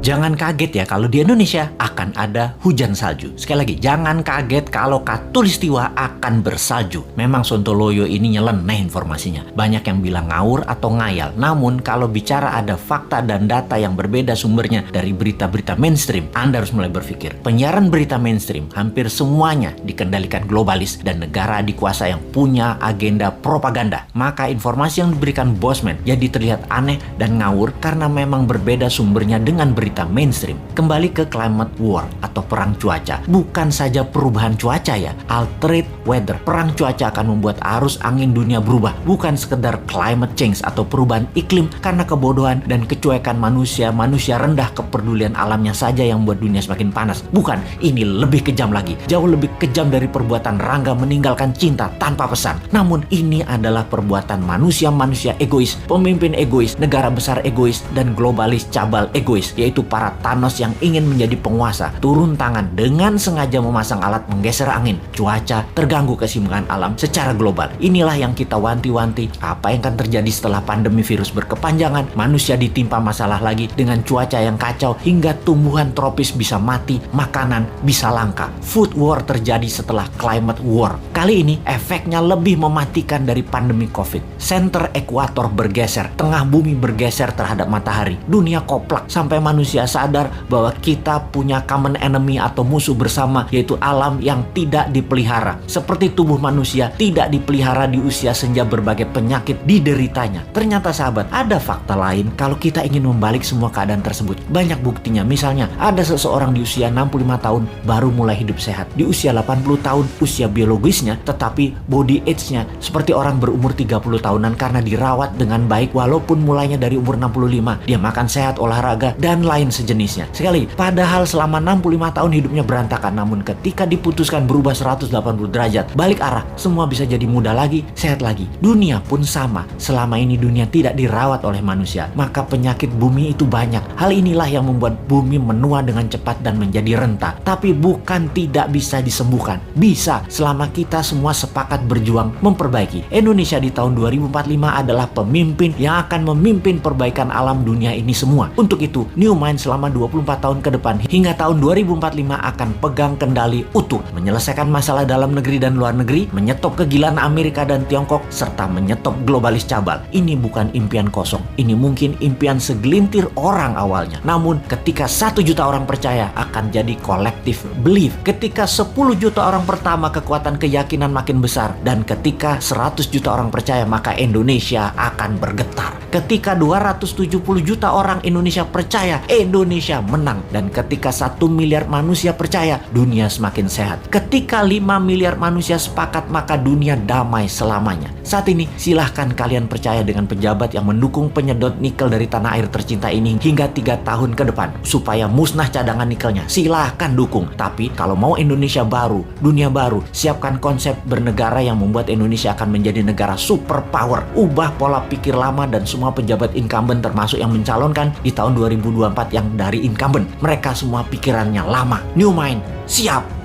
Jangan kaget ya kalau di Indonesia akan ada hujan salju. Sekali lagi, jangan kaget kalau Katulistiwa akan bersalju. Memang Sontoloyo ini nyeleneh informasinya. Banyak yang bilang ngawur atau ngayal. Namun kalau bicara ada fakta dan data yang berbeda sumbernya dari berita-berita mainstream, Anda harus mulai berpikir. Penyiaran berita mainstream hampir semuanya dikendalikan globalis dan negara adikuasa yang punya agenda propaganda. Maka informasi yang diberikan Bosman jadi terlihat aneh dan ngawur karena memang berbeda sumbernya dengan berita mainstream. Kembali ke climate war atau perang cuaca. Bukan saja perubahan cuaca ya, altered weather. Perang cuaca akan membuat arus angin dunia berubah. Bukan sekedar climate change atau perubahan iklim karena kebodohan dan kecuekan manusia rendah kepedulian alamnya saja yang membuat dunia semakin panas. Bukan, ini lebih kejam lagi. Jauh lebih kejam dari perbuatan Rangga meninggalkan cinta tanpa pesan. Namun ini adalah perbuatan manusia egois, pemimpin egois, negara besar egois, dan globalis cabal egois, yaitu para Thanos yang ingin menjadi penguasa, turun tangan dengan sengaja memasang alat menggeser angin, cuaca, terganggu keseimbangan alam secara global. Inilah yang kita wanti-wanti apa yang akan terjadi setelah pandemi virus berkepanjangan, manusia ditimpa masalah lagi dengan cuaca yang kacau hingga tumbuhan tropis bisa mati, makanan bisa langka. Food war terjadi setelah climate war. Kali ini efeknya lebih mematikan dari pandemi COVID. Center ekuator bergeser, tengah bumi bergeser terhadap matahari. Dunia koplak sampai manusia sadar bahwa kita punya common enemy atau musuh bersama, yaitu alam yang tidak dipelihara. Seperti tubuh manusia tidak dipelihara di usia senja, berbagai penyakit dideritanya. Ternyata sahabat, ada fakta lain kalau kita ingin membalik semua keadaan tersebut. Banyak buktinya. Misalnya, ada seseorang di usia 65 tahun baru mulai hidup sehat. Di usia 80 tahun usia biologisnya, tetapi body age-nya seperti orang berumur 30 tahunan karena dirawat dengan baik walaupun mulainya dari umur 65. Dia makan sehat, olahraga, dan lain sejenisnya. Sekali, padahal selama 65 tahun hidupnya berantakan, namun ketika diputuskan berubah 180 derajat, balik arah, semua bisa jadi muda lagi, sehat lagi. Dunia pun sama. Selama ini dunia tidak dirawat oleh manusia, maka penyakit bumi itu banyak. Hal inilah yang membuat bumi menua dengan cepat dan menjadi renta. Tapi bukan tidak bisa disembuhkan. Bisa, selama kita semua sepakat berjuang memperbaiki. Indonesia di tahun 2045 adalah pemimpin yang akan memimpin perbaikan alam dunia ini semua. Untuk itu, New Mind selama 24 tahun ke depan hingga tahun 2045 akan pegang kendali utuh, menyelesaikan masalah dalam negeri dan luar negeri, menyetop kegilaan Amerika dan Tiongkok, serta menyetop globalis cabal. Ini bukan impian kosong, ini mungkin impian segelintir orang awalnya. Namun ketika 1 juta orang percaya, akan jadi collective belief. Ketika 10 juta orang pertama, kekuatan keyakinan makin besar, dan ketika 100 juta orang percaya, maka Indonesia akan bergetar. Ketika 270 juta orang Indonesia percaya, Indonesia menang. Dan ketika 1 miliar manusia percaya, dunia semakin sehat. Ketika 5 miliar manusia sepakat, maka dunia damai selamanya. Saat ini silahkan kalian percaya dengan pejabat yang mendukung penyedot nikel dari tanah air tercinta ini hingga 3 tahun ke depan supaya musnah cadangan nikelnya. Silahkan dukung. Tapi kalau mau Indonesia baru, dunia baru, siapkan konsep bernegara yang membuat Indonesia akan menjadi negara superpower. Ubah pola pikir lama dan semua pejabat incumbent termasuk yang mencalonkan di tahun 2024 yang dari incumbent. Mereka semua pikirannya lama. New Mind, siap!